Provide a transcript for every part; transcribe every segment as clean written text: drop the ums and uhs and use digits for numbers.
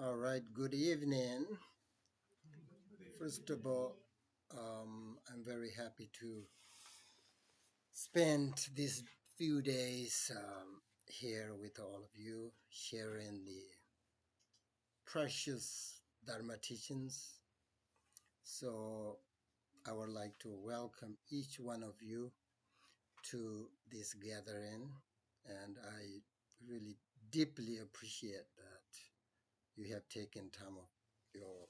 All right, good evening. First of all, I'm very happy to spend these few days here with all of you, sharing the precious Dharma teachings. So, I would like to welcome each one of you to this gathering, and I really deeply appreciate that you have taken time of your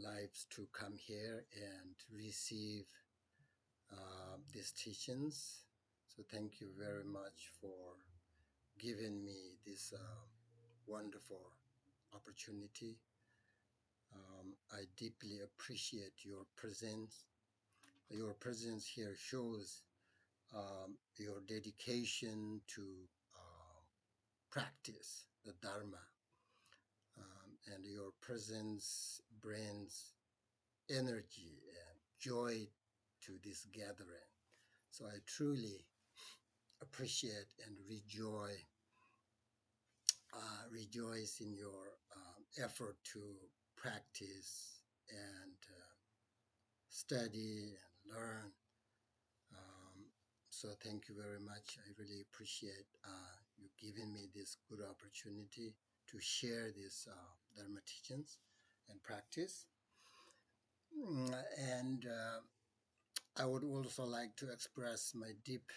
lives to come here and receive these teachings. So thank you very much for giving me this wonderful opportunity. I deeply appreciate your presence. Your presence here shows your dedication to practice the Dharma, and your presence brings energy and joy to this gathering. So I truly appreciate and rejoice in your effort to practice and study and learn. So thank you very much. I really appreciate you giving me this good opportunity to share these Dharma teachings and practice. And I would also like to express my deep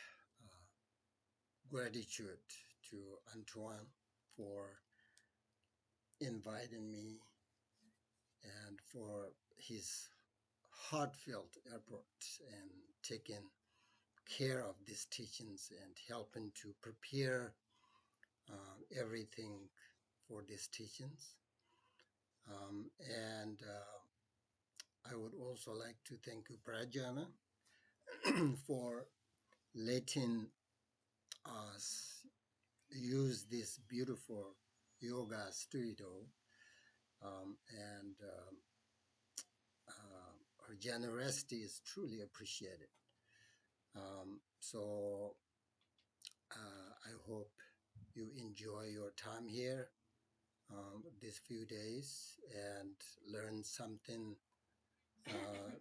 gratitude to Antoine for inviting me and for his heartfelt effort and taking care of these teachings and helping to prepare everything for these teachings. And I would also like to thank you, Prajana, for letting us use this beautiful yoga studio, and her generosity is truly appreciated. So I hope you enjoy your time here these few days and learn something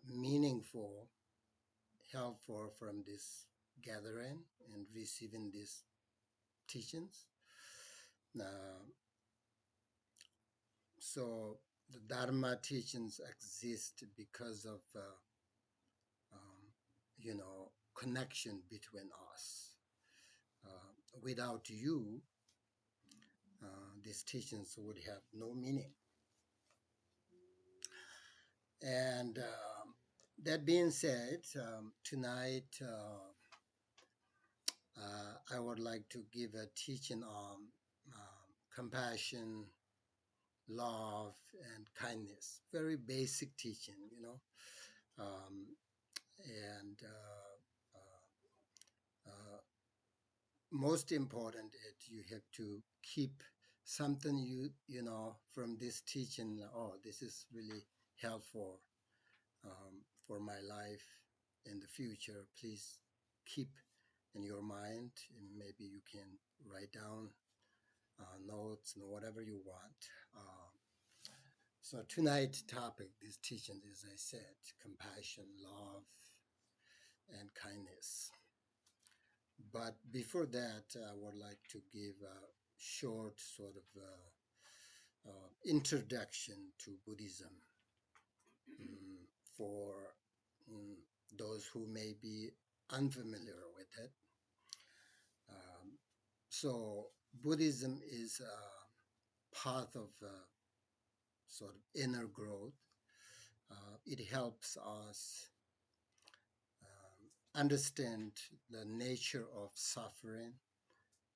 meaningful, helpful from this gathering and receiving these teachings. So the Dharma teachings exist because of connection between us. Without you, these teachings would have no meaning. And that being said, tonight I would like to give a teaching on compassion, love, and kindness. Very basic teaching, um, and most important is you have to keep something from this teaching. Oh, this is really helpful for my life in the future. Please keep in your mind, and maybe you can write down notes and whatever you want. So tonight's topic, this teaching, as I said, compassion, love, and kindness. But before that, I would like to give a short sort of introduction to Buddhism for um, those who may be unfamiliar with it. So Buddhism is a path of sort of inner growth. It helps us understand the nature of suffering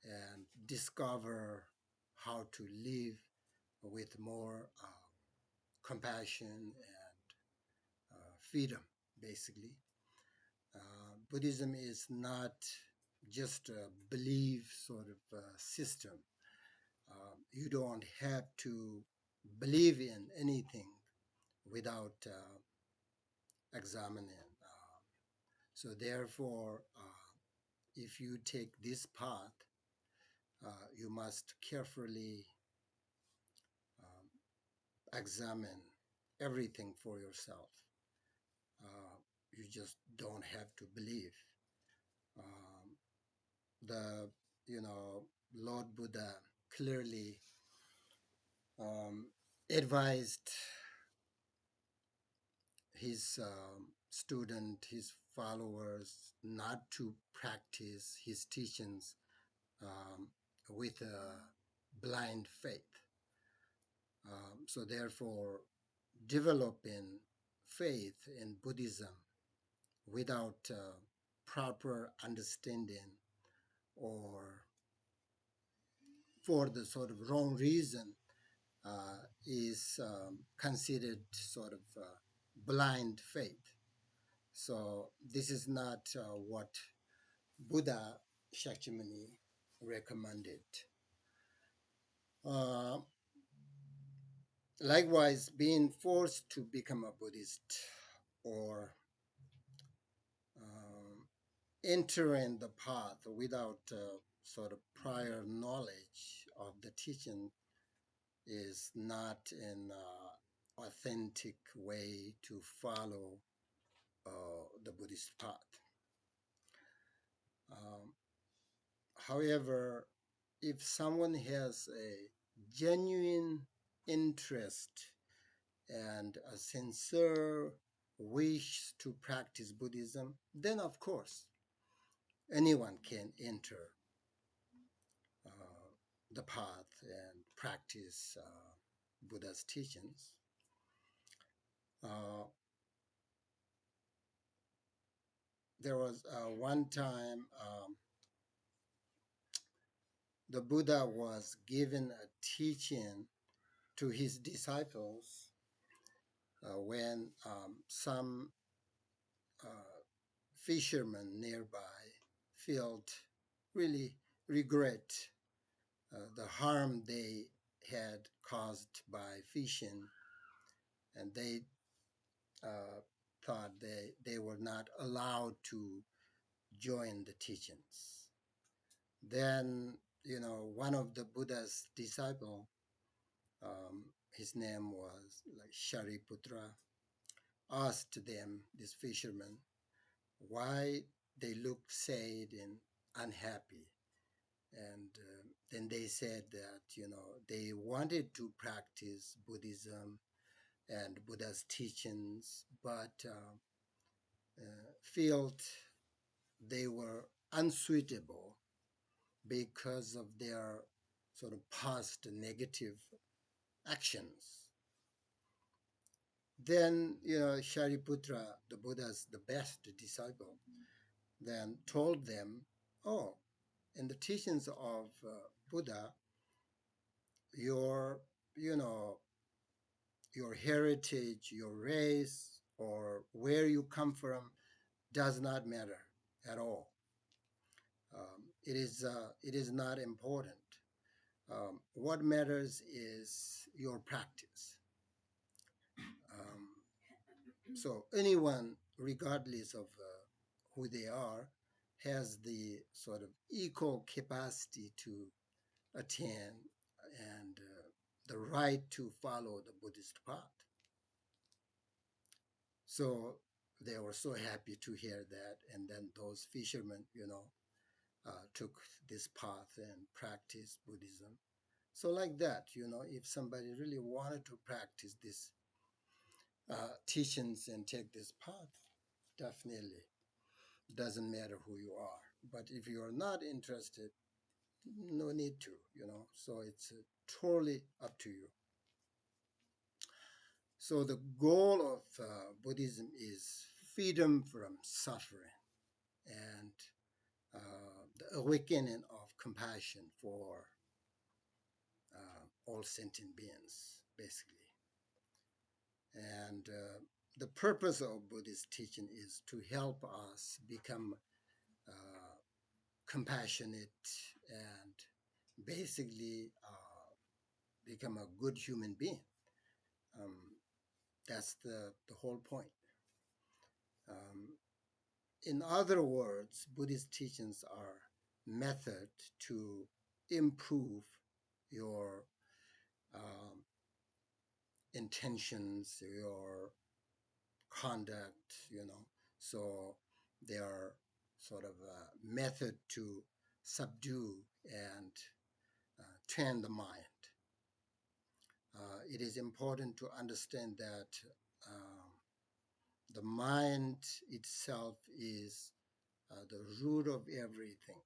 and discover how to live with more compassion and freedom, basically. Buddhism is not just a belief sort of system. You don't have to believe in anything without examining. So therefore, if you take this path, you must carefully examine everything for yourself. Uh, you just don't have to believe. Um, the Lord Buddha clearly um, advised his his followers, not to practice his teachings um, with a blind faith. So therefore, developing faith in Buddhism without proper understanding or for the sort of wrong reason is considered sort of blind faith. So this is not what Buddha Shakyamuni recommended. Uh, Likewise, being forced to become a Buddhist or um, entering the path without sort of prior knowledge of the teaching is not an authentic way to follow the Buddhist path. Um, However, if someone has a genuine interest and a sincere wish to practice Buddhism, then of course anyone can enter uh, the path and practice Buddha's teachings. Uh, there was one time the Buddha was given a teaching to his disciples when some uh, fishermen nearby felt really regret the harm they had caused by fishing, and they uh, thought they were not allowed to join the teachings. Then, one of the Buddha's disciple, his name was like Shariputra, asked them, this fisherman, why they looked sad and unhappy. And then they said that, they wanted to practice Buddhism and Buddha's teachings, but felt they were unsuitable because of their sort of past negative actions. Then, Shariputra, the Buddha's the best disciple, then told them, oh, in the teachings of Buddha, your, you know, your heritage, your race, or where you come from does not matter at all. It is not important. What matters is your practice. So anyone, regardless of who they are, has the sort of equal capacity to attain and the right to follow the Buddhist path. So they were so happy to hear that. And then those fishermen, took this path and practiced Buddhism. So like that, if somebody really wanted to practice these teachings and take this path, definitely doesn't matter who you are. But if you are not interested, no need to, So it's totally up to you. So the goal of Buddhism is freedom from suffering and the awakening of compassion for all sentient beings, basically. And the purpose of Buddhist teaching is to help us become uh, compassionate and basically become a good human being. Um, that's the whole point. Um, in other words, Buddhist teachings are method to improve your um, intentions, your conduct, So they are sort of a method to subdue and train the mind. It is important to understand that um, the mind itself is the root of everything.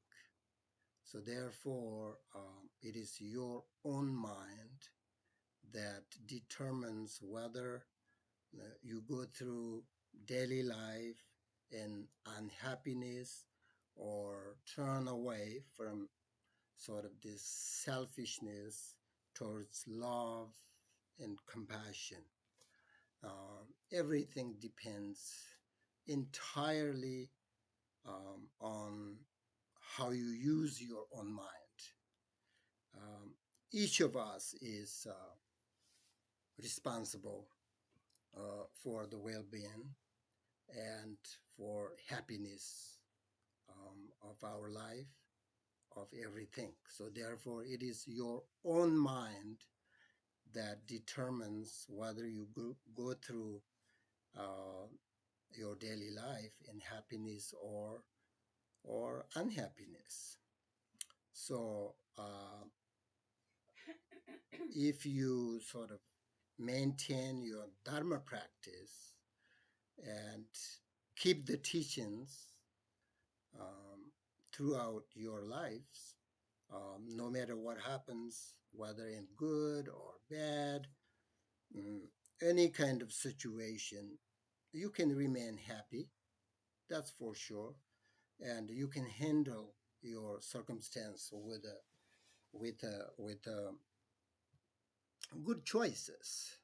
So, therefore, it is your own mind that determines whether you go through daily life in unhappiness or turn away from sort of this selfishness towards love and compassion. Everything depends entirely on how you use your own mind. Um, each of us is responsible for the well being and for happiness of our life, of everything. So, therefore, it is your own mind that determines whether you go through uh, your daily life in happiness or unhappiness. So, if you sort of maintain your Dharma practice and keep the teachings um, throughout your lives, no matter what happens, whether in good or bad, mm, any kind of situation, you can remain happy, that's for sure, and you can handle your circumstance with good choices.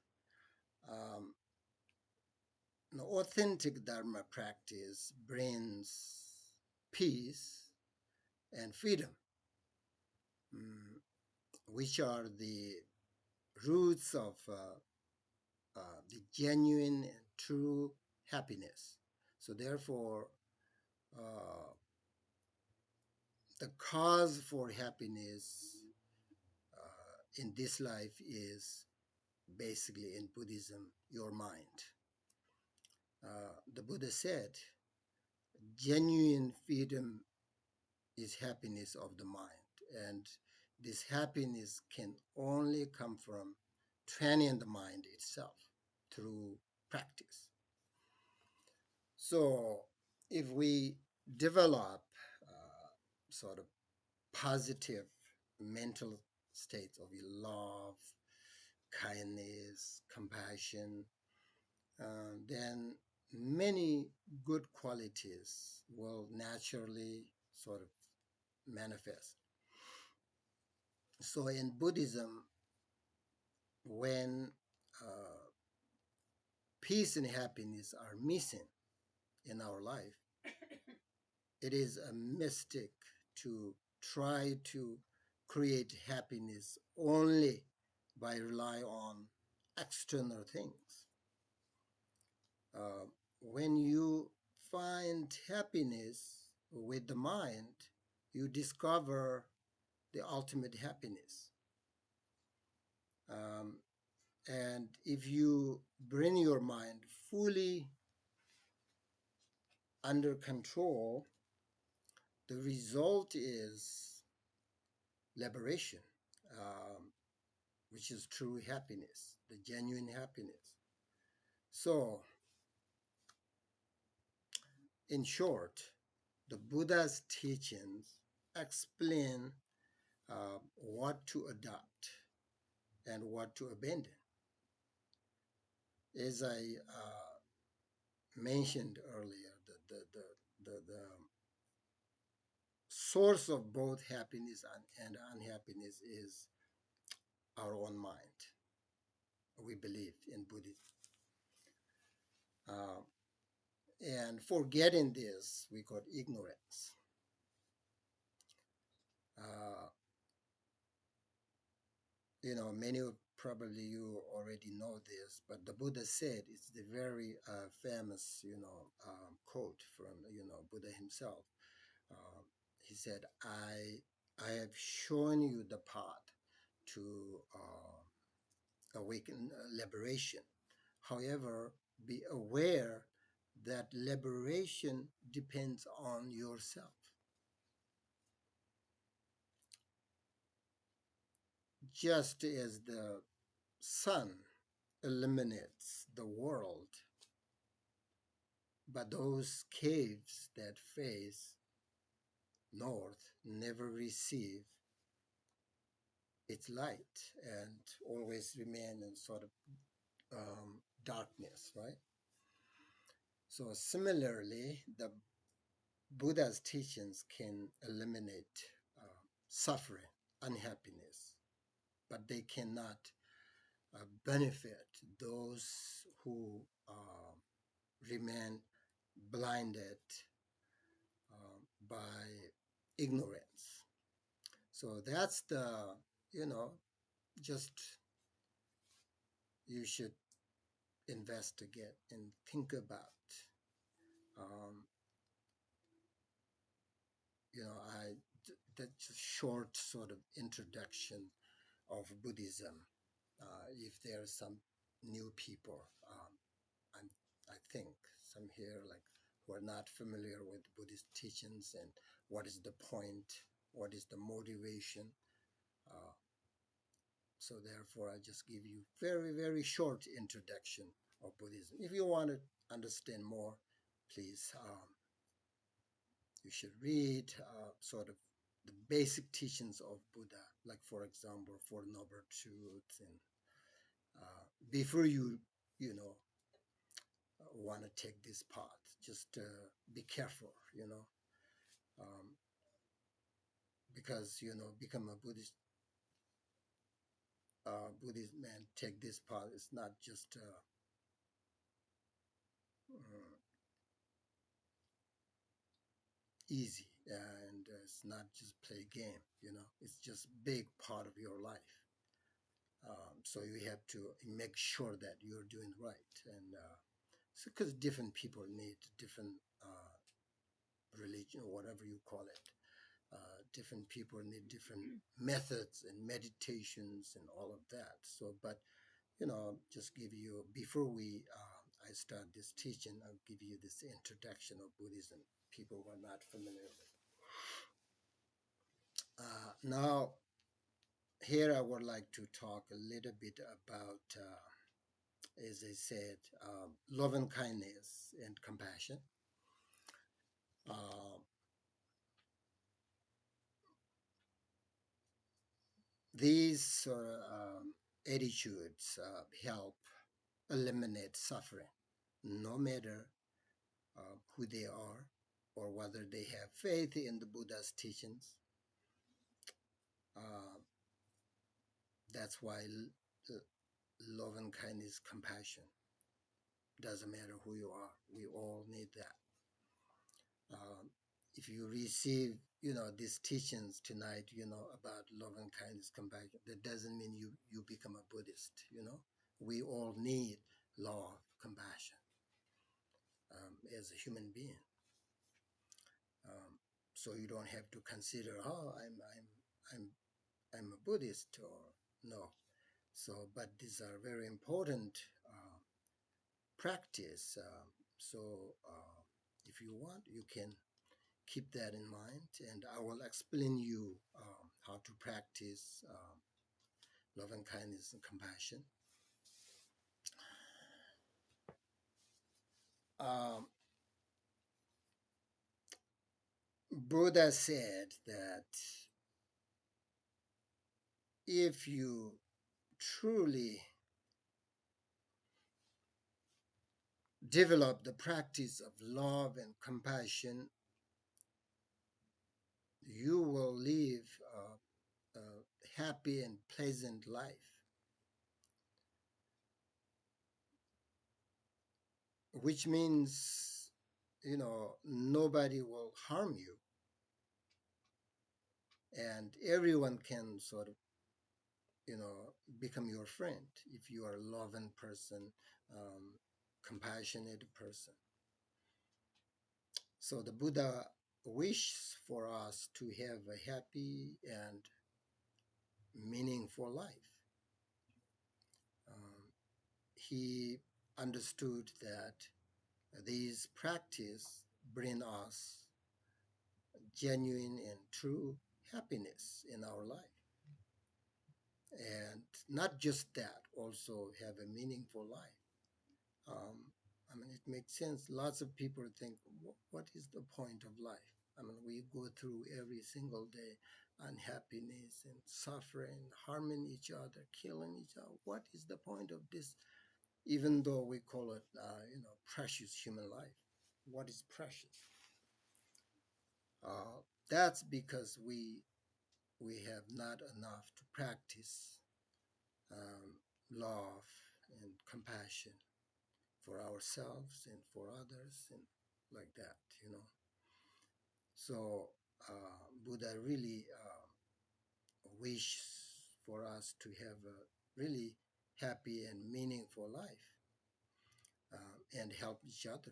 Um, Authentic Dharma practice brings peace and freedom, mm, which are the roots of the genuine and true happiness. So, therefore, uh, the cause for happiness in this life is basically in Buddhism your mind. The Buddha said, genuine freedom is happiness of the mind, and this happiness can only come from training the mind itself through practice. So, if we develop sort of positive mental states of love, kindness, compassion, then many good qualities will naturally sort of manifest. So, in Buddhism, when uh, peace and happiness are missing in our life, it is a mistake to try to create happiness only by rely on external things. When you find happiness with the mind, you discover the ultimate happiness. Um, and if you bring your mind fully under control, the result is liberation, um, which is true happiness, the genuine happiness. So, in short, the Buddha's teachings explain what to adopt and what to abandon. As I mentioned earlier, the source of both happiness and unhappiness is our own mind. We believe in Buddhism. Uh, and forgetting this, we call ignorance. Uh, many of probably you already know this, but the Buddha said it's the very famous, quote from, Buddha himself. Uh, he said, I have shown you the path to awaken liberation. However, be aware that liberation depends on yourself. Just as the sun illuminates the world, but those caves that face north never receive its light and always remain in sort of darkness, right? So, similarly, the Buddha's teachings can eliminate suffering, unhappiness, but they cannot benefit those who remain blinded by ignorance. So that's the, you know, just you should investigate and think about. Um, that's a short sort of introduction of Buddhism. If there are some new people, I'm, I think some here like who are not familiar with Buddhist teachings and what is the point, what is the motivation. Uh, so therefore, I just give you very, very short introduction of Buddhism. If you want to understand more, please, you should read sort of the basic teachings of Buddha, like for example, Four Noble Truths, and before you know, want to take this path, just be careful, um, because become a Buddhist man, take this path. It's not just easy, and it's not just play game. It's just big part of your life. So you have to make sure that you're doing right, and so because different people need different religion or whatever you call it. Different people need different methods and meditations and all of that. So, but just give you before we I start this teaching, I'll give you this introduction of Buddhism. People who are not familiar with. Now, here I would like to talk a little bit about, as I said, love and kindness and compassion. Uh, these attitudes help eliminate suffering, no matter who they are or whether they have faith in the Buddha's teachings. Uh, that's why love and kindness, compassion, doesn't matter who you are. We all need that. If you receive, these teachings tonight, about love and kindness, compassion, that doesn't mean you become a Buddhist. We all need love, compassion as a human being. So you don't have to consider, oh, I'm a Buddhist or no. So, but these are very important practice. So, if you want, you can keep that in mind, and I will explain you how to practice love and kindness and compassion. Um, Buddha said that if you truly develop the practice of love and compassion, you will live a happy and pleasant life, which means, nobody will harm you and everyone can sort of, become your friend if you are a loving person, um, compassionate person. So the Buddha wishes for us to have a happy and meaningful life. he understood that these practice bring us genuine and true happiness in our life. And not just that, also have a meaningful life. I mean, it makes sense. Lots of people think, what is the point of life? I mean, we go through every single day unhappiness and suffering, harming each other, killing each other. What is the point of this? Even though we call it, precious human life. What is precious? Uh, that's because we have not enough to practice love and compassion for ourselves and for others and like that, you know. So Buddha really wishes for us to have a really happy and meaningful life and help each other.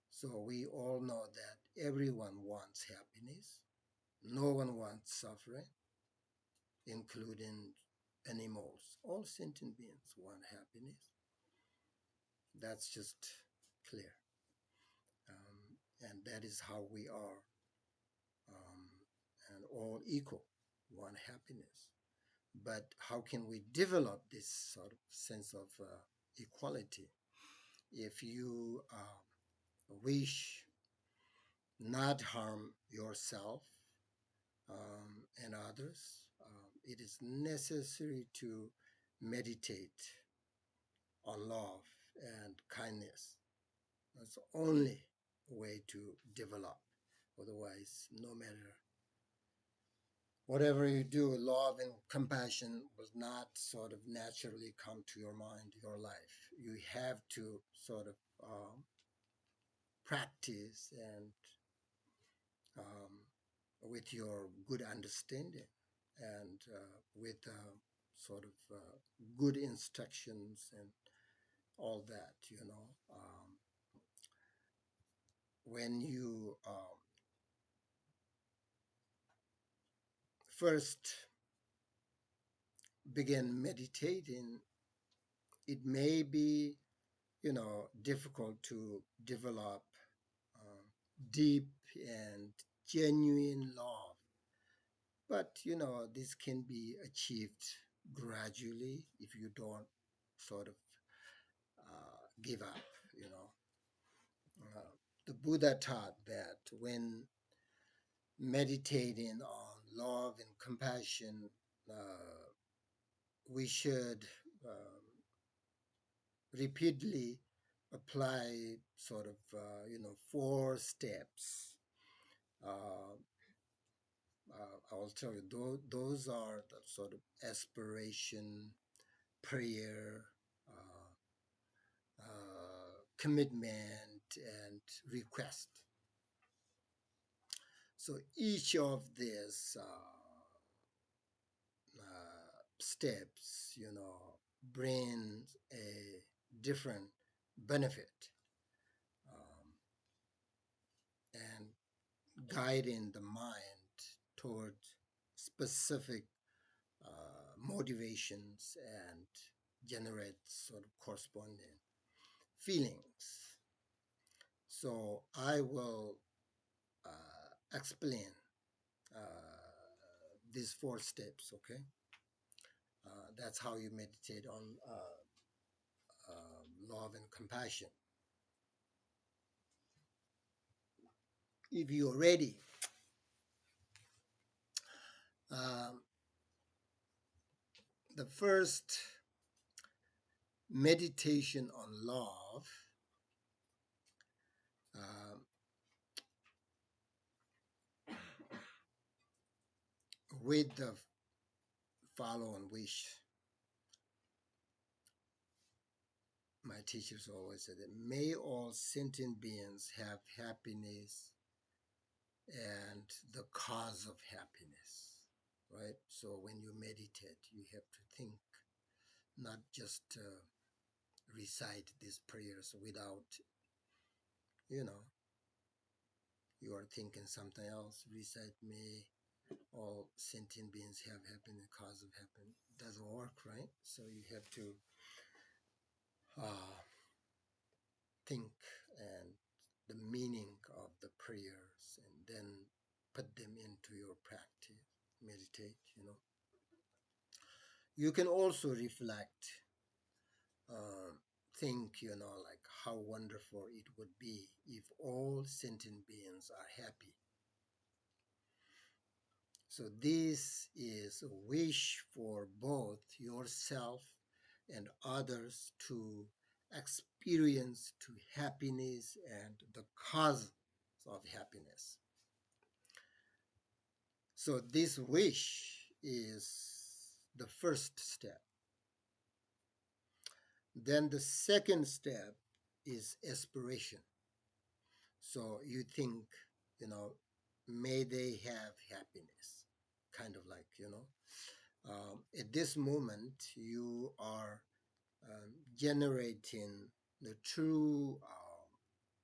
So we all know that everyone wants happiness. No one wants suffering, including animals. All sentient beings want happiness. That's just clear. And that is how we are, um, and all equal, want happiness. But how can we develop this sort of sense of equality? If you wish not harm yourself and others, it is necessary to meditate on love and kindness. That's the only way to develop. Otherwise, no matter whatever you do, love and compassion will not sort of naturally come to your mind, your life. You have to sort of practice and with your good understanding and with sort of good instructions and all that, you know. When you first begin meditating, it may be, difficult to develop uh, deep and genuine love. But, this can be achieved gradually if you don't sort of give up, you know. The Buddha taught that when meditating on love and compassion, uh, we should repeatedly apply sort of, 4 steps. Uh, I'll tell you, those are the sort of aspiration, prayer, commitment, and request. So each of these steps, brings a different benefit um, and guiding the mind toward specific motivations and generate sort of corresponding feelings. So I will explain these 4 steps, okay? That's how you meditate on love and compassion. If you're ready, um, the first meditation on love um, with the following wish. My teachers always said that may all sentient beings have happiness and the cause of happiness, right? So when you meditate, you have to think, not just recite these prayers without, you know, you are thinking something else. Recite, may all sentient beings have happiness, cause of happiness. It doesn't work, right? So you have to uh, think and the meaning of the prayers and then put them into your practice, meditate, you know. You can also reflect, um, think, you know, like how wonderful it would be if all sentient beings are happy. So this is a wish for both yourself and others to experience to happiness and the cause of happiness. So this wish is the first step. Then the second step is aspiration. So you think, you know, may they have happiness, kind of like, you know. At this moment, you are generating the true,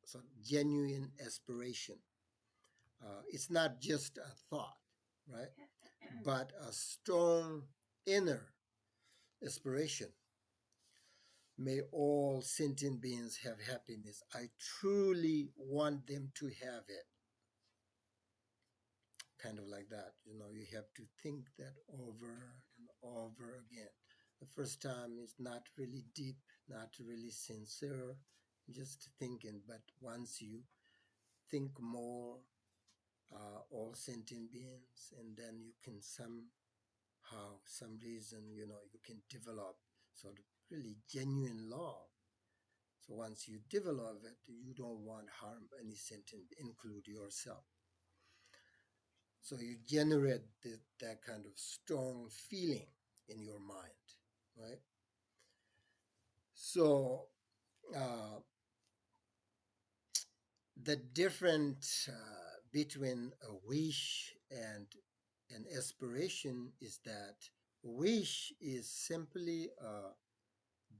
sort of genuine aspiration. It's not just a thought, right? But a strong inner aspiration. May all sentient beings have happiness. I truly want them to have it. Kind of like that. You know, you have to think that over and over again. The first time is not really deep, not really sincere, just thinking. But once you think more, all sentient beings, and then you can somehow, some reason, you know, you can develop sort of really genuine love. So once you develop it, you don't want harm any sentient, include yourself. So you generate that kind of strong feeling in your mind, right? So uh, the difference between a wish and an aspiration is that wish is simply a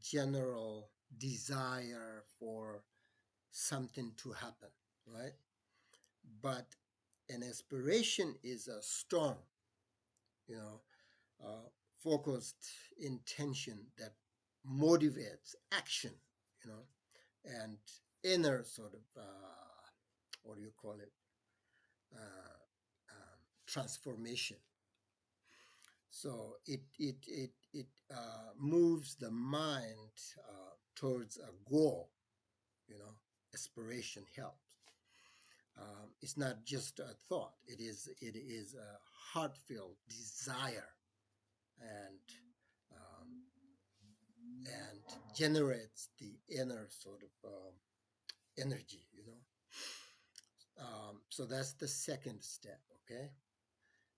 general desire for something to happen, right? But an aspiration is a strong, you know, focused intention that motivates action, you know, and inner sort of, what do you call it, transformation. So it moves the mind towards a goal, you know, aspiration helps. It's not just a thought, it is a heartfelt desire and um, and generates the inner sort of energy, you know. So that's the second step, okay?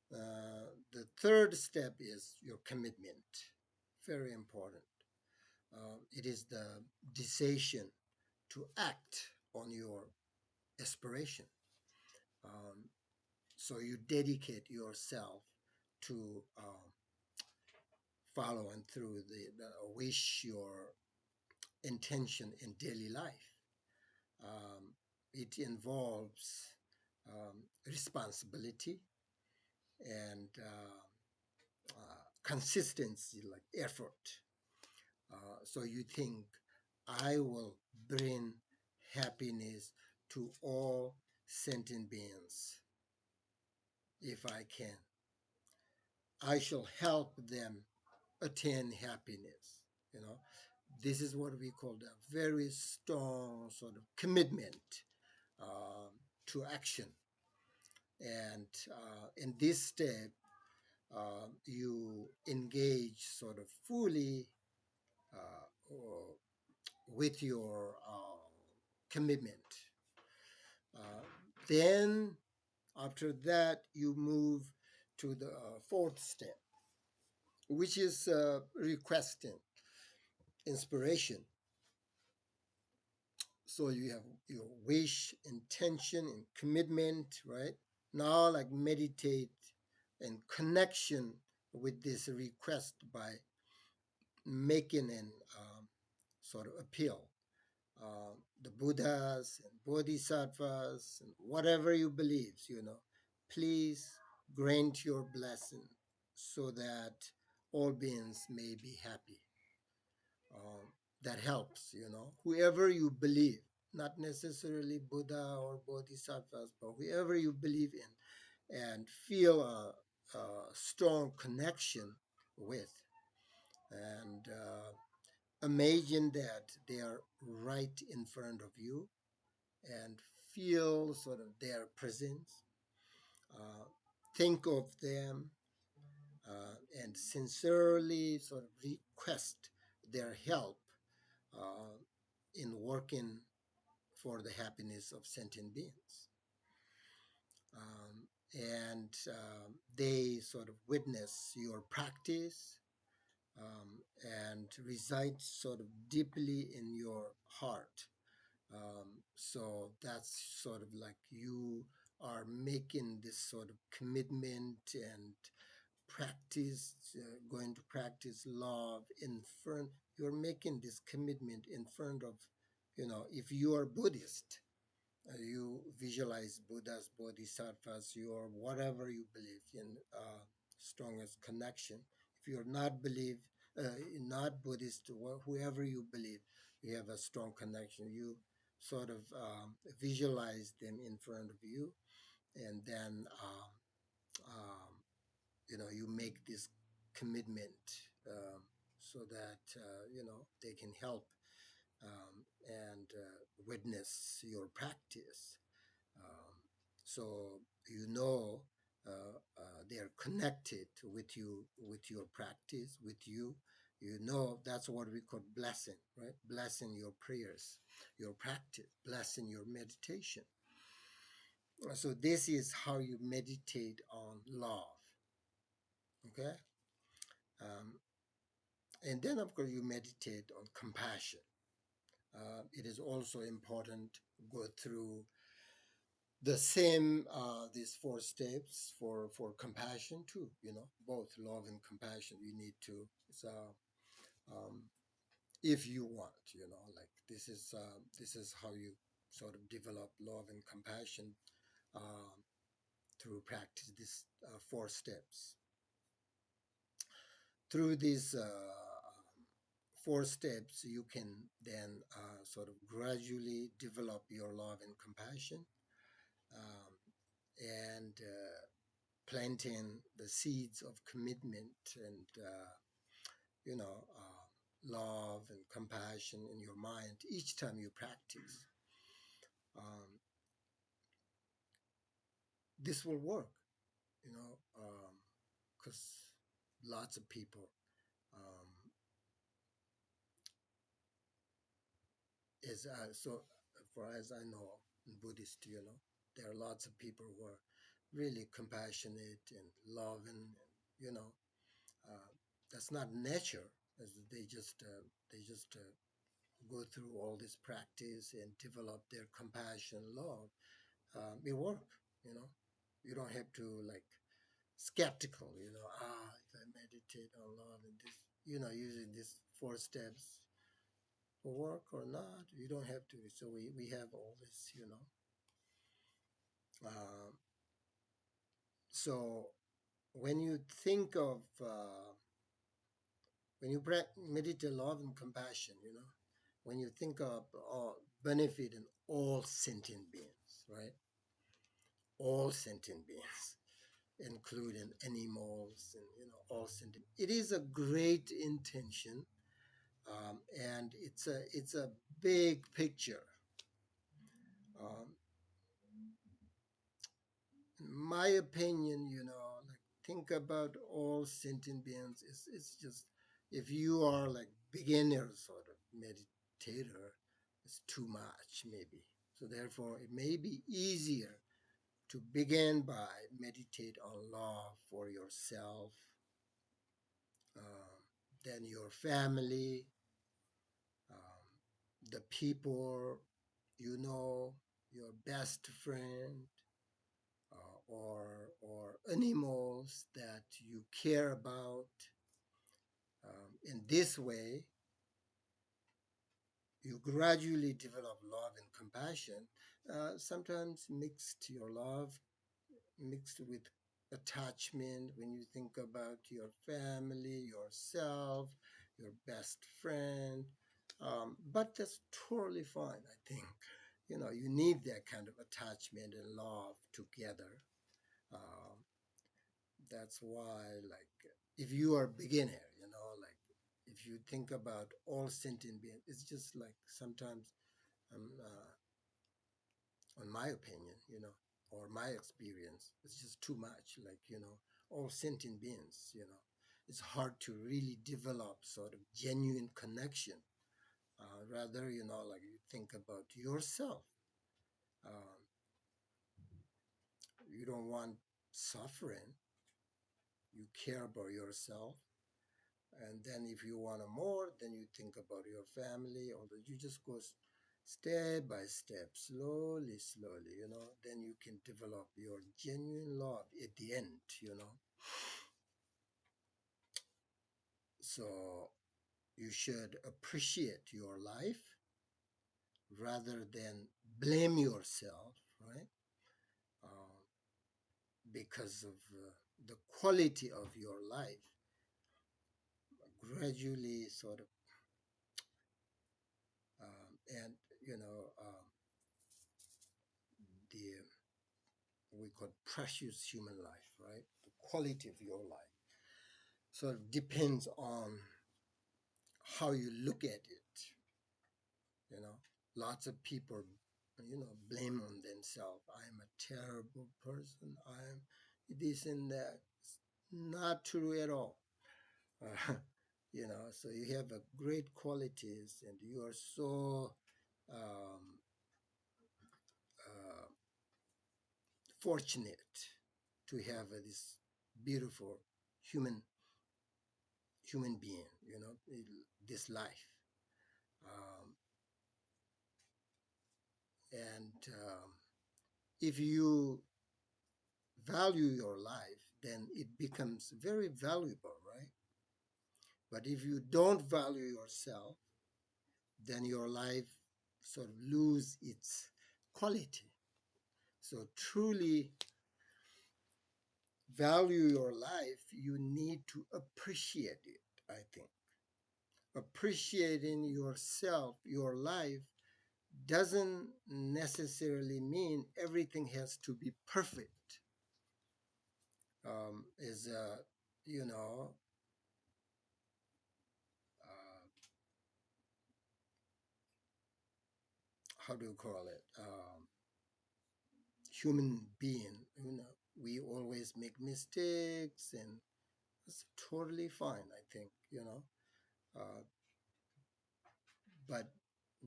The third step is your commitment. Very important. It is the decision to act on your aspiration. Um, so you dedicate yourself to following through the wish, your intention in daily life. Um, it involves responsibility and consistency, like effort. So you think, I will bring happiness to all sentient beings if I can. I shall help them attain happiness. You know, this is what we call a very strong sort of commitment um, to action. And in this step, you engage sort of fully with your commitment. Uh, then, after that, you move to the fourth step, which is requesting inspiration. So you have your wish, intention, and commitment, right? Now, like meditate and connection with this request by making an sort of appeal. The Buddhas and Bodhisattvas and whatever you believe, you know, please grant your blessing so that all beings may be happy. Um, that helps, you know, whoever you believe, not necessarily Buddha or Bodhisattvas, but whoever you believe in and feel a strong connection with. And imagine that they are right in front of you and feel sort of their presence. Uh, think of them and sincerely sort of request their help uh, in working for the happiness of sentient beings. And they sort of witness your practice and reside sort of deeply in your heart. So that's sort of like you are making this sort of commitment and practice, going to practice love in front. You're making this commitment in front of, you know, if you are Buddhist, you visualize Buddhas, Bodhisattvas, your whatever you believe in, strongest connection. If you're not not Buddhist, whoever you believe, you have a strong connection. You sort of visualize them in front of you, and then you know you make this commitment so that you know they can help and witness your practice. Um, so you know they are connected with your practice, with you. You know that's what we call blessing, right? Blessing your prayers, your practice, blessing your meditation. So this is how you meditate on love, okay? Um, and then of course you meditate on compassion. It is also important to go through the same these four steps for compassion too, you know, both love and compassion you need to. So um, if you want, you know, like this is how you sort of develop love and compassion um, through practice these four steps. Through these four steps you can then sort of gradually develop your love and compassion, um, and planting the seeds of commitment and you know love and compassion in your mind each time you practice. This will work, you know, because lots of people, um, so far as I know, in Buddhist, you know, there are lots of people who are really compassionate and loving, and you know, uh, that's not nature. They just go through all this practice and develop their compassion, love. It work, you know. You don't have to like skeptical, you know. If I meditate on love and this, you know, using these four steps will work or not. You don't have to. So we have all this, you know. Um, so when you think of when you meditate love and compassion, you know, when you think of benefit in all sentient beings, right? All sentient beings, including animals and you know all sentient. It is a great intention, and it's a big picture. Um, in my opinion, you know, like think about all sentient beings. It's just if you are like beginner sort of meditator, it's too much maybe. So therefore, it may be easier to begin by meditate on love for yourself, then your family, the people you know, your best friend, or animals that you care about. In this way, you gradually develop love and compassion. Sometimes mixed your love mixed with attachment when you think about your family, yourself, your best friend. But that's totally fine, I think. You need that kind of attachment and love together. Um, that's why, like, if you are a beginner, like, if you think about all sentient beings, it's just like sometimes, on my opinion, or my experience, it's just too much. Like, all sentient beings, it's hard to really develop sort of genuine connection. Rather, like you think about yourself. Um, you don't want suffering. You care about yourself. And then if you want more, then you think about your family, although you just go step by step, slowly, slowly, then you can develop your genuine love at the end. So you should appreciate your life rather than blame yourself, right? Uh, because of the quality of your life gradually sort of, and, the we call precious human life, right? The quality of your life sort of depends on how you look at it. You know, Lots of people, blame on themselves. I'm a terrible person. I'm this and that. It's not true at all. Uh, so you have a great qualities, and you are so um, uh, fortunate to have this beautiful human human being, this life. Um, and if you value your life, then it becomes very valuable, right? But if you don't value yourself, then your life sort of lose its quality. So truly value your life, you need to appreciate it, I think. Appreciating yourself, your life, doesn't necessarily mean everything has to be perfect. Is you know uh, how do you call it? Human being. We always make mistakes, and it's totally fine. I think but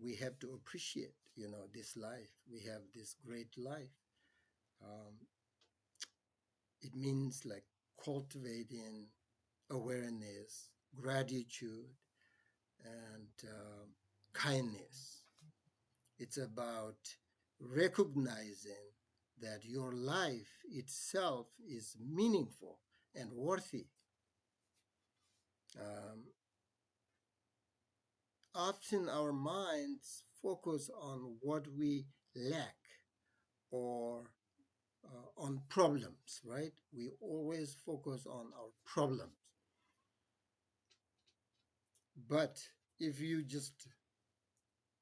we have to appreciate this life. We have this great life. Um, it means like cultivating awareness, gratitude, and kindness. It's about recognizing that your life itself is meaningful and worthy. Um, Often our minds focus on what we lack or on problems, right? We always focus on our problems. But if you just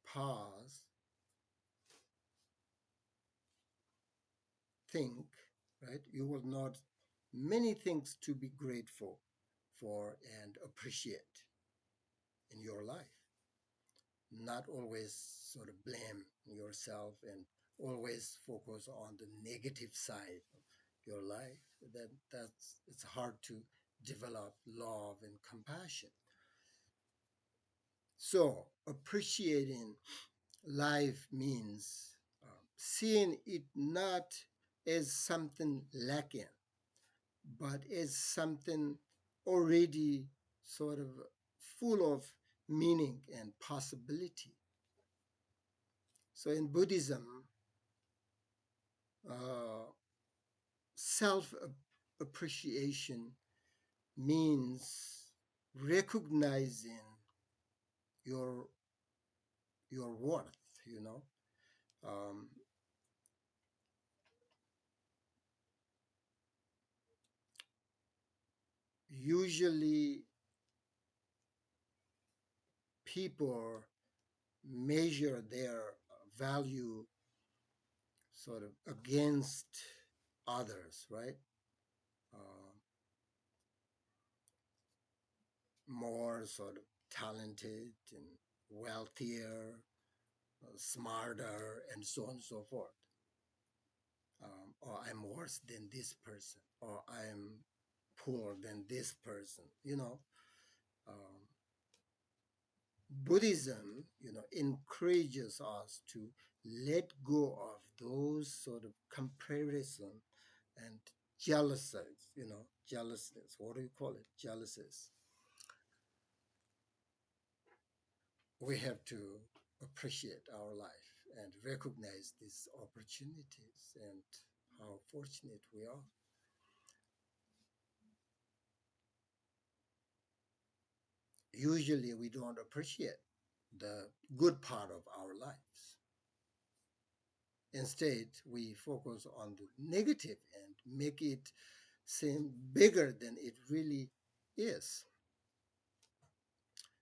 pause, think, right, you will note many things to be grateful for and appreciate in your life. Not always sort of blame yourself and always focus on the negative side of your life. That's it's hard to develop love and compassion. So appreciating life means seeing it not as something lacking, but as something already sort of full of meaning and possibility. So in Buddhism, uh, self appreciation means recognizing your your worth. You know, um, Usually people measure their value sort of against others, right? Uh, More sort of talented and wealthier, smarter, and so on and so forth. Or I'm worse than this person, or I'm poor than this person. Um, Buddhism, encourages us to let go of those sort of comparison and jealousies, jealousness. What do you call it? Jealousies. We have to appreciate our life and recognize these opportunities and how fortunate we are. Usually, we don't appreciate the good part of our lives. Instead, we focus on the negative and make it seem bigger than it really is.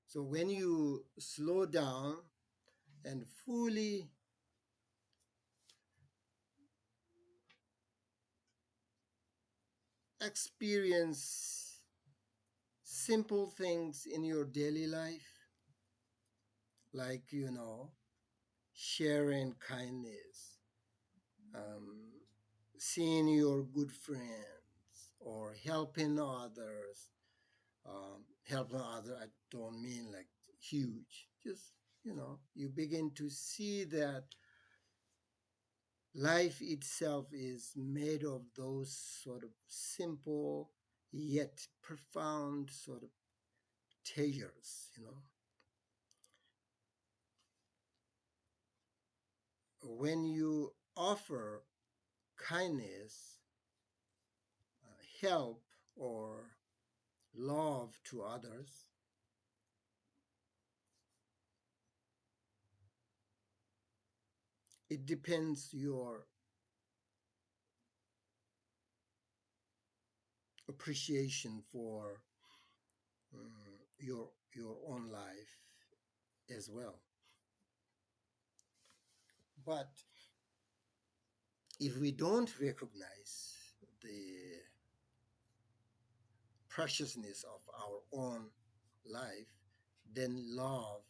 So, when you slow down and fully experience simple things in your daily life, like, sharing kindness, um, seeing your good friends, or helping others, I don't mean like huge, just, you begin to see that life itself is made of those sort of simple yet profound sort of treasures. When you offer kindness, help, or love to others, it depends your appreciation for your own life as well. But if we don't recognize the preciousness of our own life, then love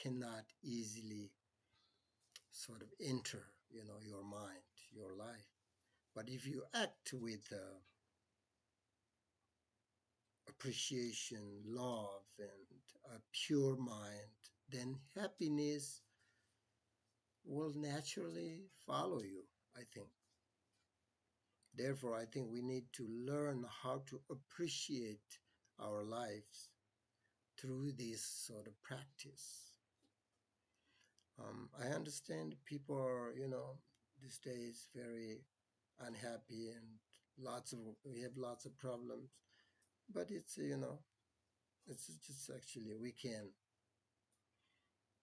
cannot easily sort of enter, your mind, your life. But if you act with appreciation, love, and a pure mind, then happiness will naturally follow you, I think. Therefore, I think we need to learn how to appreciate our lives through this sort of practice. I understand people are, these days very unhappy and we have lots of problems, but it's just actually we can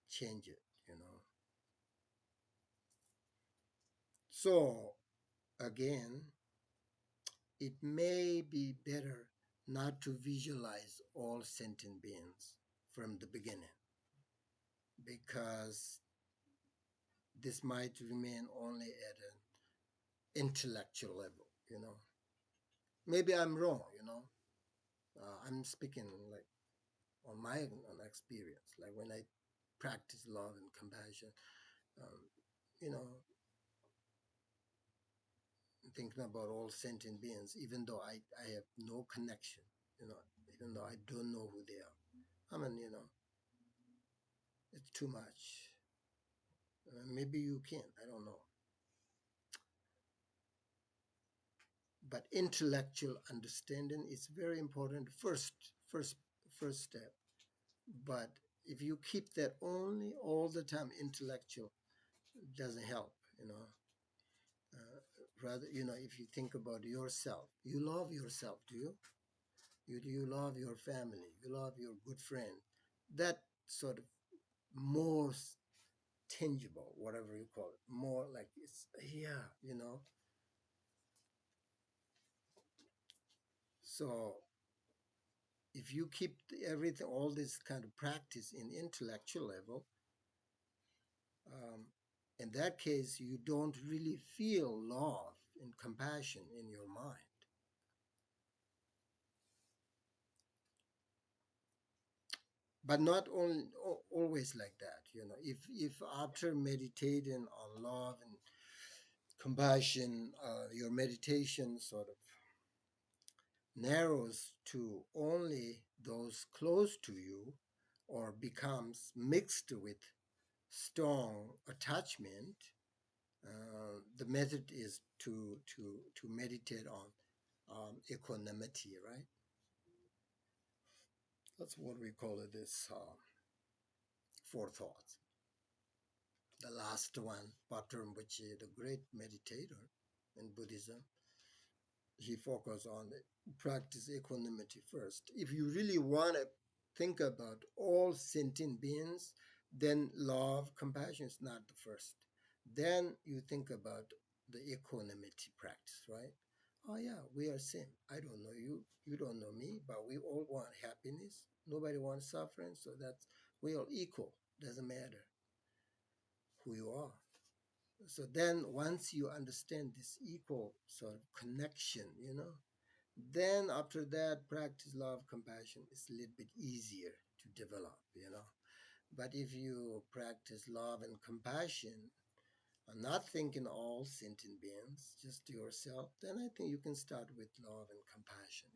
change it. So again, it may be better not to visualize all sentient beings from the beginning because this might remain only at an intellectual level. Maybe I'm wrong. I'm speaking like on my own experience, like when I practice love and compassion, um, you know, thinking about all sentient beings, even though I have no connection, even though I don't know who they are. I mean, it's too much. Maybe you can, I don't know. But intellectual understanding is very important. First, first step. But if you keep that only all the time, intellectual, it doesn't help. Rather, if you think about yourself, you love yourself, do you? You love your family, you love your good friend. That sort of more tangible, whatever you call it, more like it's, yeah. So if you keep everything, all this kind of practice in intellectual level, um, in that case, you don't really feel love and compassion in your mind. But not always like that. If after meditating on love and compassion, your meditation sort of narrows to only those close to you or becomes mixed with strong attachment, the method is to meditate on equanimity, right? That's what we call it, this forethought. The last one, Pater Rinpoche, the great meditator in Buddhism, he focused on it. Practice equanimity first. If you really want to think about all sentient beings, then love, compassion is not the first. Then you think about the equanimity practice, right? Oh yeah, we are same. I don't know you, you don't know me, but we all want happiness. Nobody wants suffering, so that's we are equal. Doesn't matter who you are. So then once you understand this equal sort of connection, then after that practice love compassion is a little bit easier to develop. But if you practice love and compassion and not thinking all sentient beings, just yourself, then I think you can start with love and compassion.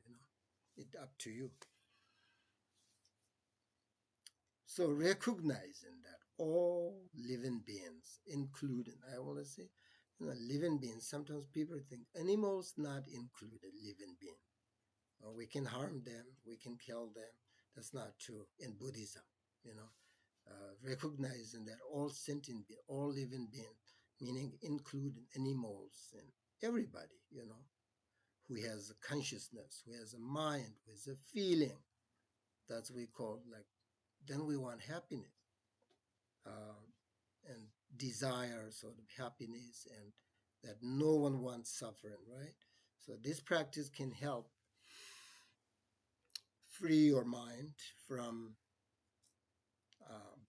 It's up to you. So recognizing that all living beings, including, I want to say, living beings, sometimes people think animals not included living being. We can harm them, we can kill them. That's not true in Buddhism. You know, recognizing that all sentient, all living beings, meaning including animals and everybody, who has a consciousness, who has a mind, who has a feeling. That's we call like. Then we want happiness uh, and desire sort of happiness, and that no one wants suffering, right? So this practice can help free your mind from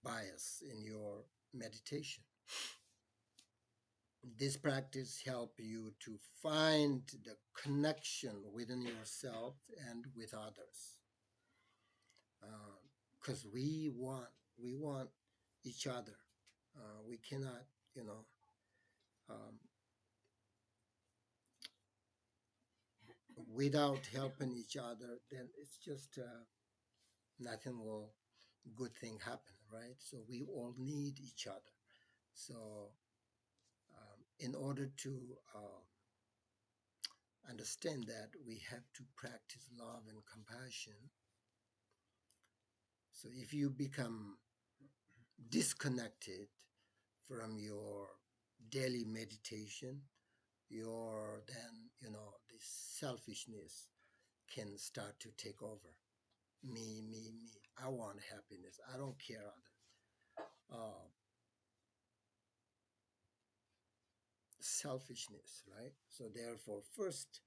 bias in your meditation. This practice help you to find the connection within yourself and with others, because we want each other. We cannot, um, without helping each other. Then it's just nothing will good thing happen, right? So we all need each other. So in order to understand that, we have to practice love and compassion. So if you become disconnected from your daily meditation, your then this selfishness can start to take over. Me. I want happiness. I don't care others. Selfishness, right? So therefore, first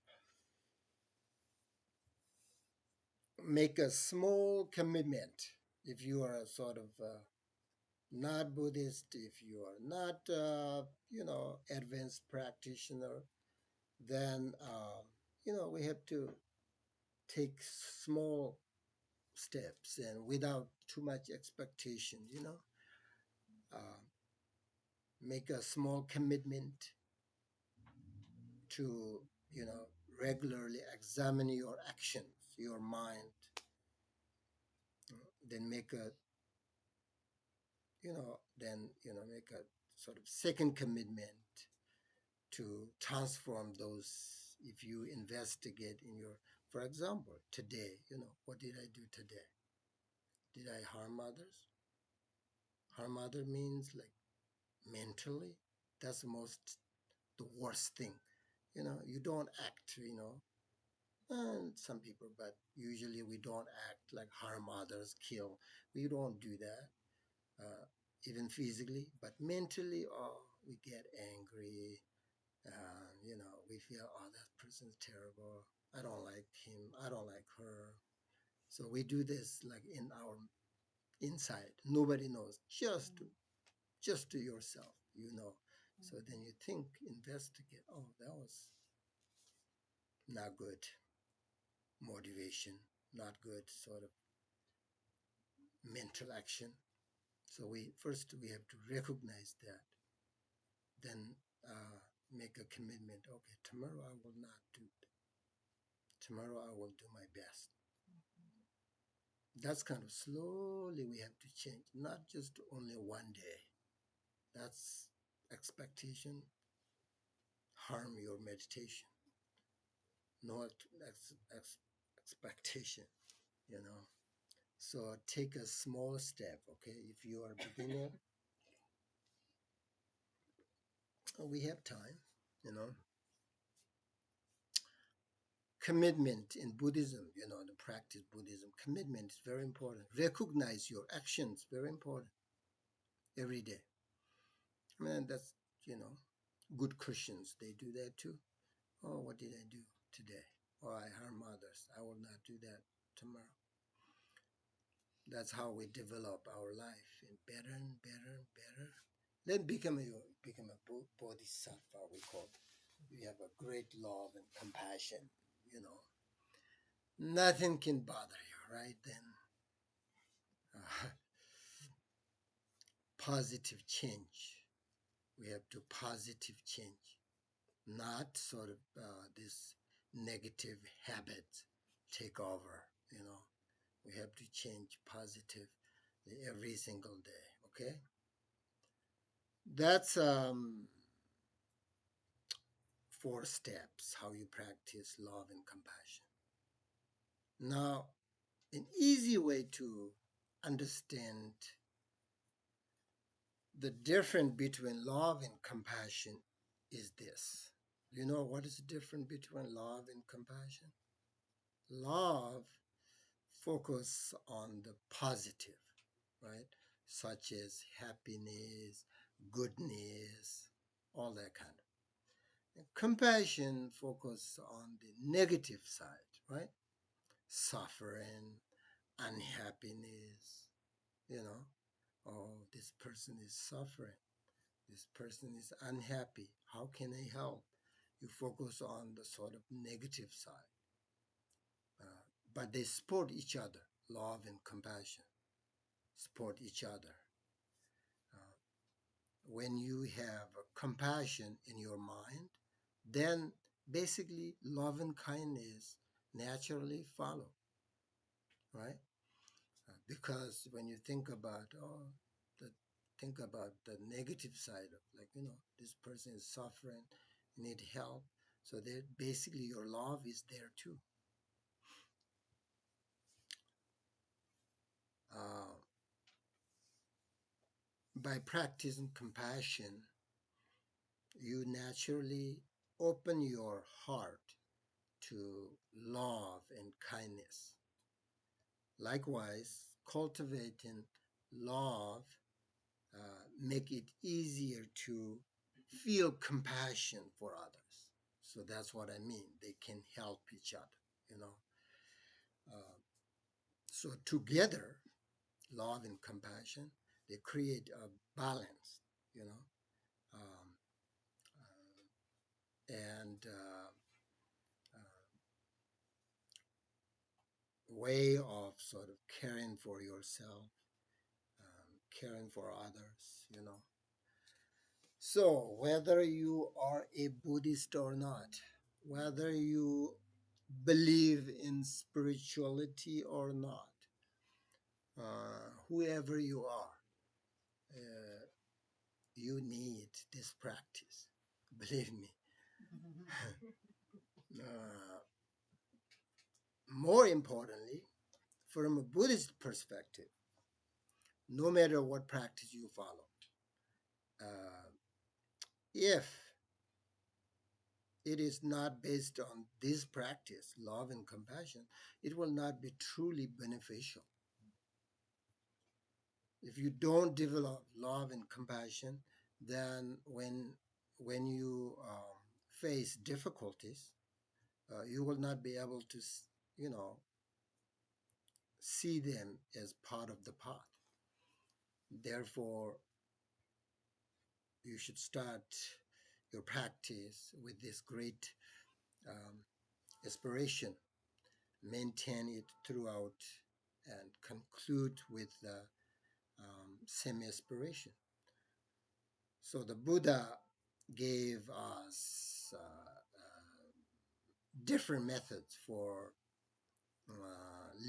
make a small commitment. If you are a sort of not Buddhist, if you are not, advanced practitioner, then, we have to take small steps and without too much expectation, uh, make a small commitment to, regularly examine your actions, your mind, then make a, make a sort of second commitment to transform those. If you investigate in your, for example, today, what did I do today? Did I harm others? Harm other means like mentally. That's the most, the worst thing. You don't act, and some people, but usually we don't act like harm others, kill. We don't do that, even physically, but mentally, oh, we get angry. We feel, oh, that person's terrible. I don't like him. I don't like her. So we do this like in our inside. Nobody knows. Just to yourself, you know. So then you think, investigate. Oh, that was not good motivation, not good sort of mental action. So we have to recognize that, then make a commitment. Okay, tomorrow I will not do. Tomorrow I will do my best. That's kind of slowly we have to change, not just only one day. That's expectation harm your meditation. No expectation, you know. So take a small step, okay? If you are a beginner, we have time, you know. Commitment in Buddhism, you know, the practice Buddhism, commitment is very important. Recognize your actions, very important, every day. I mean, that's, you know, good Christians, they do that too. Oh, what did I do today? Oh, I harm others. I will not do that tomorrow. That's how we develop our life and better and better and better. Then become a bodhisattva, we call it. You have a great love and compassion, you know. Nothing can bother you, right? Then uh, positive change. We have to positive change, not sort of this negative habit take over, you know. We have to change positive every single day, okay? That's 4 steps how you practice love and compassion. Now, an easy way to understand the difference between love and compassion is this. You know what is the difference between love and compassion? Love focus on the positive, right? Such as happiness, goodness, all that kind of. And compassion focus on the negative side, right? Suffering, unhappiness, you know. Oh, this person is suffering. This person is unhappy. How can I help? You focus on the sort of negative side. Uh, but they support each other. Love and compassion support each other. Uh, when you have compassion in your mind, then basically love and kindness naturally follow, right? Because when you think about the think about the negative side of, like, you know, this person is suffering, need help, so that basically your love is there too. uh, by practicing compassion, you naturally open your heart to love and kindness. Likewise, cultivating love make it easier to feel compassion for others. So that's what I mean. They can help each other, you know. Uh, so together, love and compassion, they create a balance, you know, um, and way of sort of caring for yourself, caring for others, you know. So, whether you are a Buddhist or not, whether you believe in spirituality or not, whoever you are, uh, you need this practice. Believe me. uh, More importantly, from a Buddhist perspective, no matter what practice you follow, uh, if it is not based on this practice, love and compassion, it will not be truly beneficial. If you don't develop love and compassion, then when you face difficulties, you will not be able to, you know, see them as part of the path. Therefore, you should start your practice with this great um, aspiration, maintain it throughout, and conclude with the same aspiration. So the Buddha gave us different methods for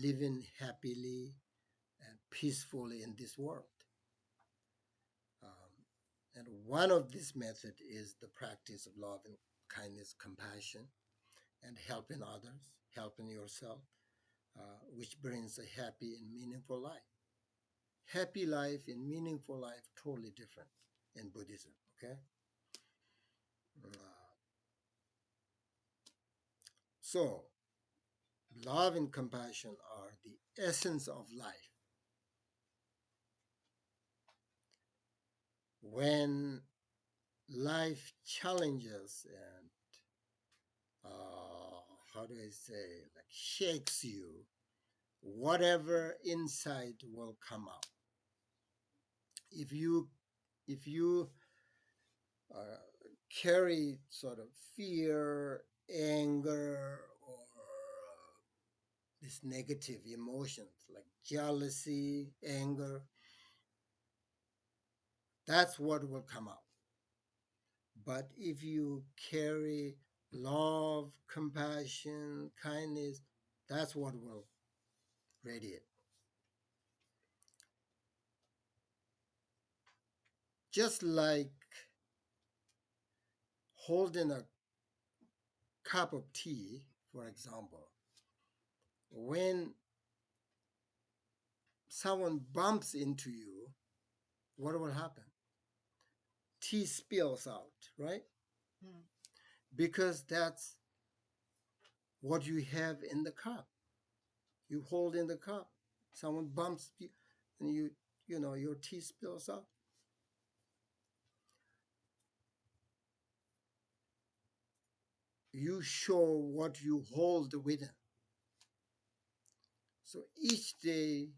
living happily and peacefully in this world. Um, and one of this method is the practice of love and kindness, compassion, and helping others, helping yourself, which brings a happy and meaningful life. Happy life and meaningful life, totally different in Buddhism, okay? So, love and compassion are the essence of life. When life challenges and how do I say, like shakes you, whatever inside will come out. If you uh, carry sort of fear, anger, or these negative emotions like jealousy, anger, that's what will come out. But if you carry love, compassion, kindness, that's what will radiate. Just like holding a cup of tea, for example, when someone bumps into you, what will happen? Tea spills out, right? Mm. Because that's what you have in the cup. You hold in the cup. Someone bumps you, and your tea spills out. You show what you hold within. So each day,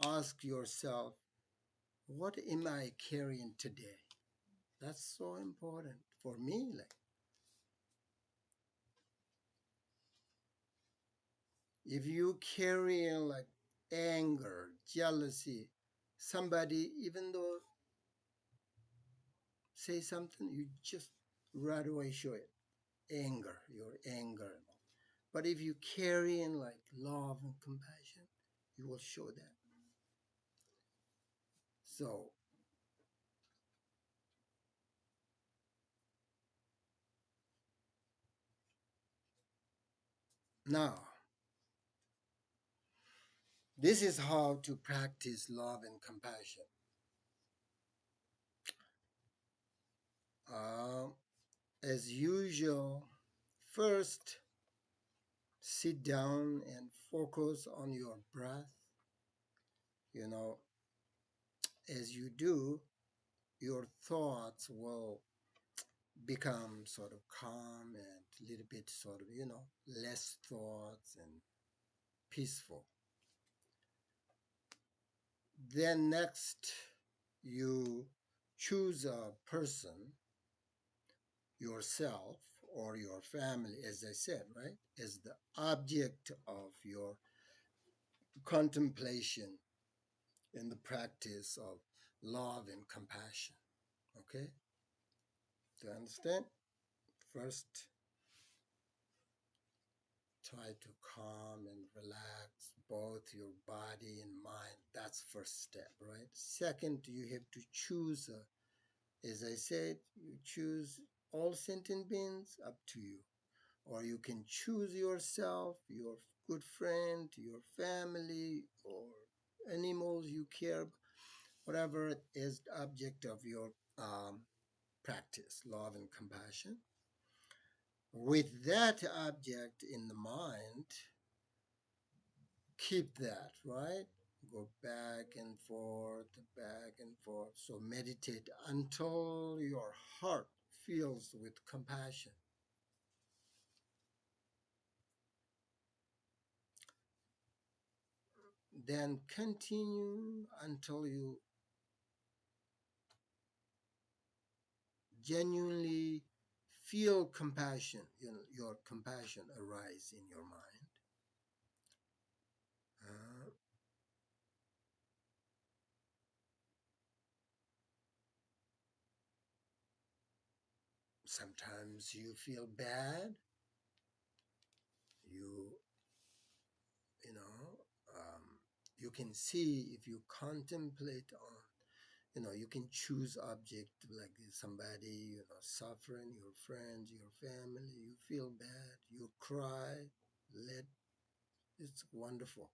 ask yourself, what am I carrying today? That's so important for me. Like, if you carry like anger, jealousy, somebody, even though say something, you just right away show it. Anger, your anger. But if you carry in like love and compassion, you will show that. So now, this is how to practice love and compassion. Uh, as usual, first sit down and focus on your breath. You know, as you do, your thoughts will become sort of calm and a little bit sort of, less thoughts and peaceful. Then next, you choose a person, yourself, or your family, as I said, right, as the object of your contemplation in the practice of love and compassion. Okay? Do you understand? First, try to calm and relax both your body and mind. That's first step, right? Second, you have to choose, as I said, you choose all sentient beings, up to you. Or you can choose yourself, your good friend, your family, or animals you care, whatever is the object of your practice, love and compassion. With that object in the mind, keep that, right? Go back and forth, back and forth. So meditate until your heart fills with compassion. Then continue until you genuinely feel compassion, your compassion arise in your mind. Uh, Sometimes you feel bad. You you know you can see if you contemplate on, you can choose object like somebody, suffering, your friends, your family. You feel bad, you cry. Let It's wonderful.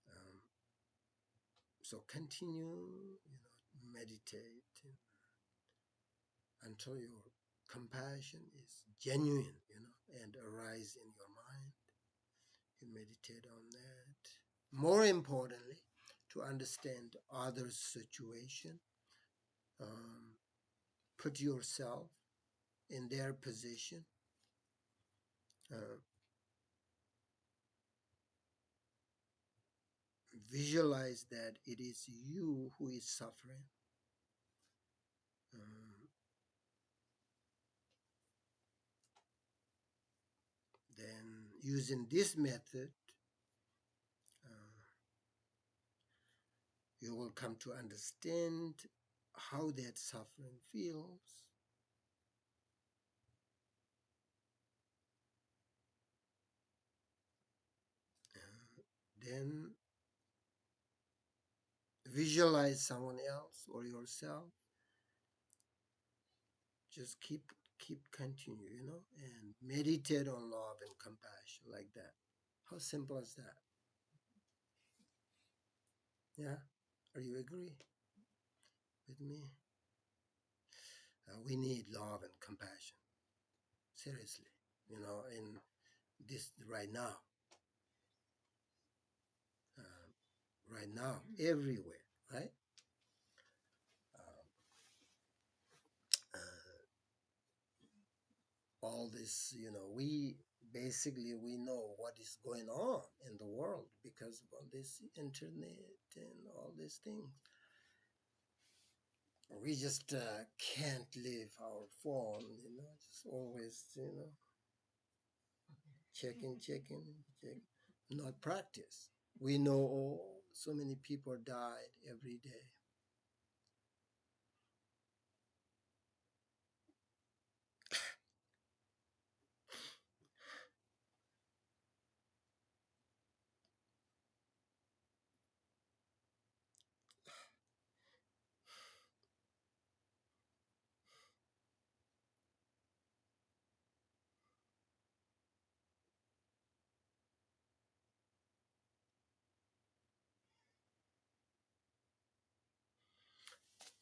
um, so continue, meditate until your compassion is genuine, and arise in your mind. You meditate on that. More importantly, to understand others' situation, um, put yourself in their position. uh, Visualize that it is you who is suffering. um, then using this method, uh, you will come to understand how that suffering feels. Then visualize someone else or yourself. Just keep continue, and meditate on love and compassion like that. How simple is that? Yeah, are you agree with me? We need love and compassion, seriously, in this right now, everywhere, right? uh, uh, all this, we basically we know what is going on in the world because of all this internet and all these things. We just can't leave our phone, just always, checking, not practice. We know, so many people died every day.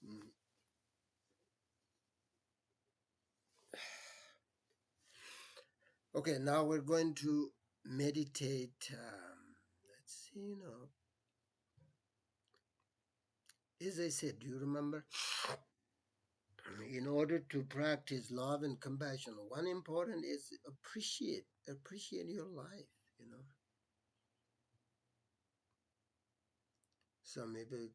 Mm. Okay, now we're going to meditate. Let's see, as I said, do you remember? In order to practice love and compassion, one important is appreciate your life. So maybe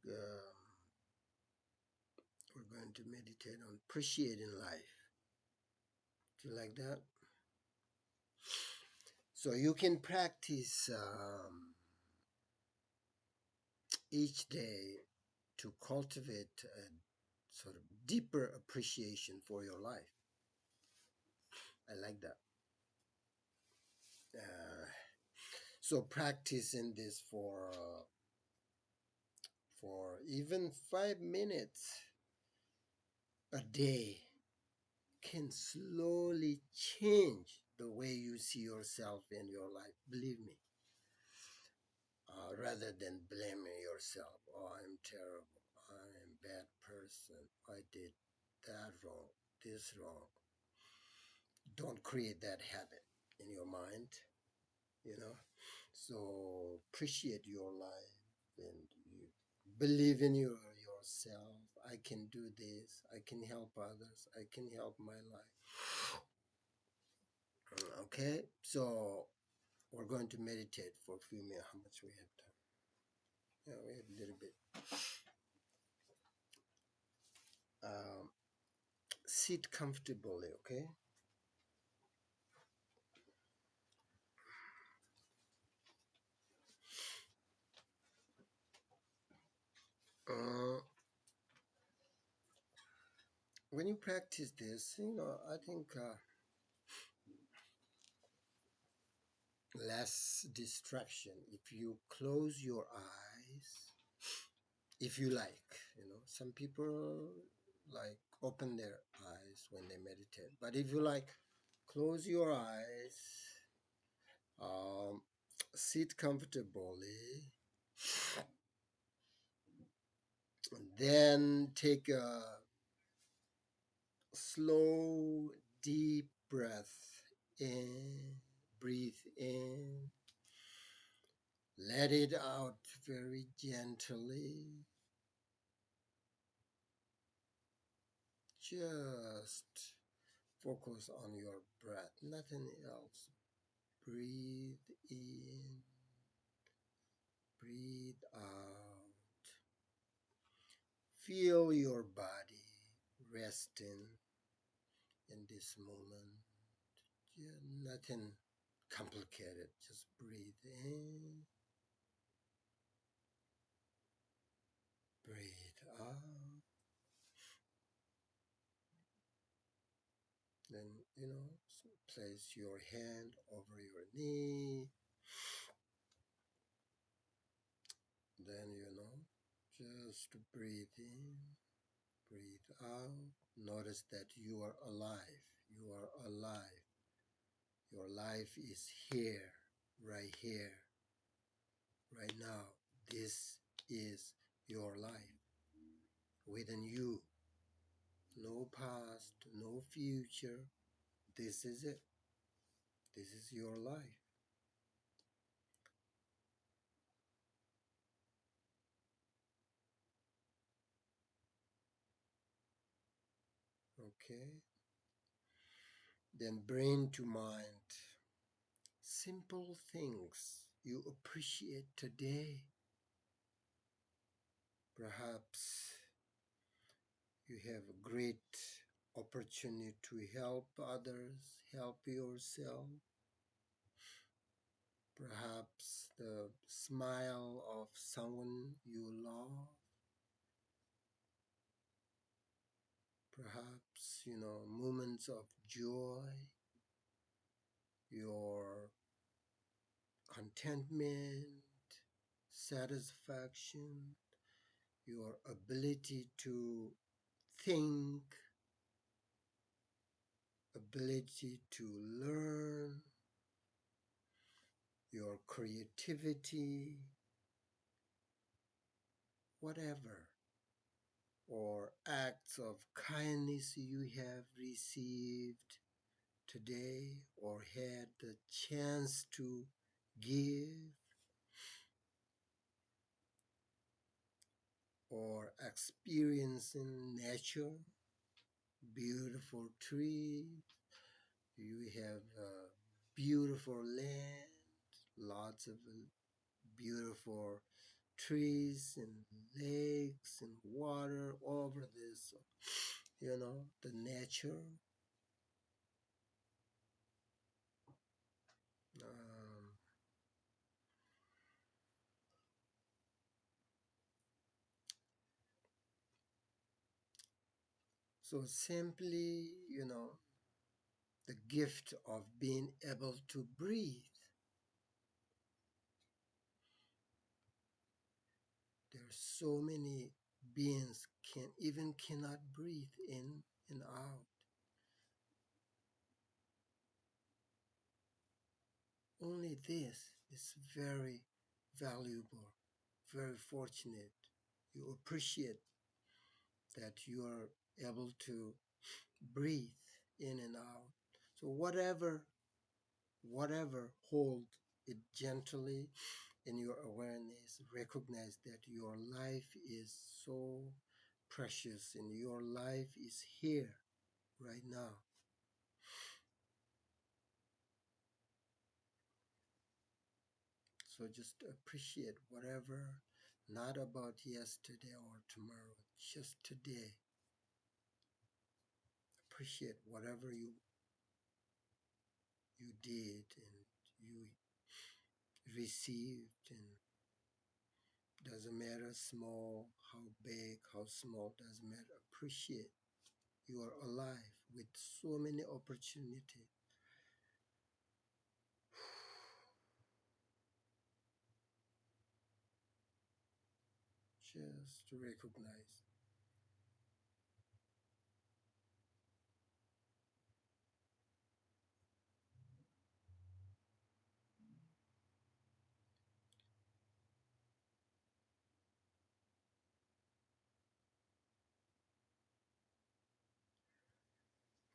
we're going to meditate on appreciating life. Do you like that? So you can practice each day to cultivate a sort of deeper appreciation for your life. I like that. So practicing this for even 5 minutes a day can slowly change the way you see yourself in your life. Believe me. Rather than blaming yourself. Oh, I'm terrible. I'm a bad person. I did that wrong, this wrong. Don't create that habit in your mind, you know. So appreciate your life and you believe in yourself. I can do this. I can help others. I can help my life. Okay, so we're going to meditate for a few minutes. How much we have time? wait a little bit. Um, Sit comfortably, okay? Uh, when you practice this, I think less distraction. If you close your eyes, if you like, some people like open their eyes when they meditate. But if you like, close your eyes, um, sit comfortably, and then take a slow, deep breath in, breathe in, let it out very gently. Just focus on your breath, nothing else. Breathe in, breathe out. Feel your body resting in this moment. Yeah, nothing complicated. Just breathe in, breathe out. Then, place your hand over your knee. Then, just breathe in, breathe out. Notice that you are alive. You are alive. Your life is here, right now. This is your life within you. No past, no future. This is it. This is your life. Okay? Then bring to mind simple things you appreciate today. Perhaps you have a great opportunity to help others, help yourself. Perhaps the smile of someone you love. Perhaps, moments of joy, your contentment, satisfaction, your ability to think, ability to learn, your creativity, whatever, or acts of kindness you have received today or had the chance to give, or experiencing nature, beautiful trees, you have beautiful land, lots of beautiful trees and lakes and water over this, the nature. Um, so simply, the gift of being able to breathe. There are so many beings cannot breathe in and out. Only this is very valuable, very fortunate. You appreciate that you are able to breathe in and out. So whatever, hold it gently in your awareness. Recognize that your life is so precious and your life is here right now. So just appreciate whatever not about yesterday or tomorrow, just today. Appreciate whatever you did and you received, and doesn't matter small, how big, how small, doesn't matter. Appreciate you are alive with so many opportunities. Just to recognize.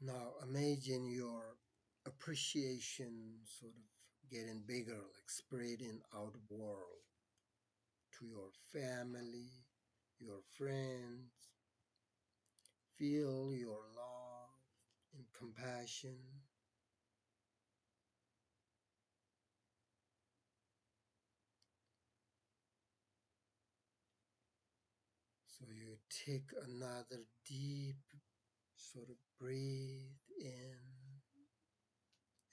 Now imagine your appreciation sort of getting bigger, like spreading outward to your family, your friends. Feel your love and compassion. So you take another deep sort of breathe in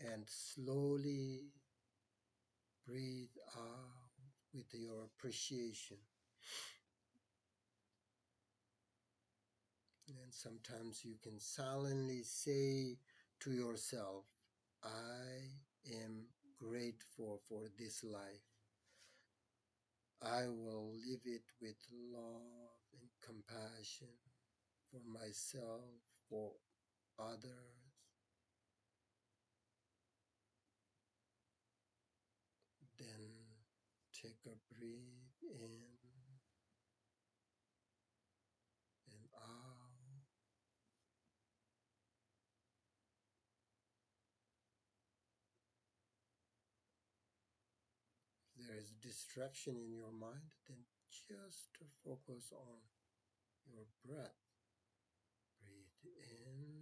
and slowly breathe out with your appreciation. And sometimes you can silently say to yourself, I am grateful for this life. I will live it with love and compassion for myself, for others. Then take a breath in and out. If there is distraction in your mind, then just to focus on your breath. Breathe in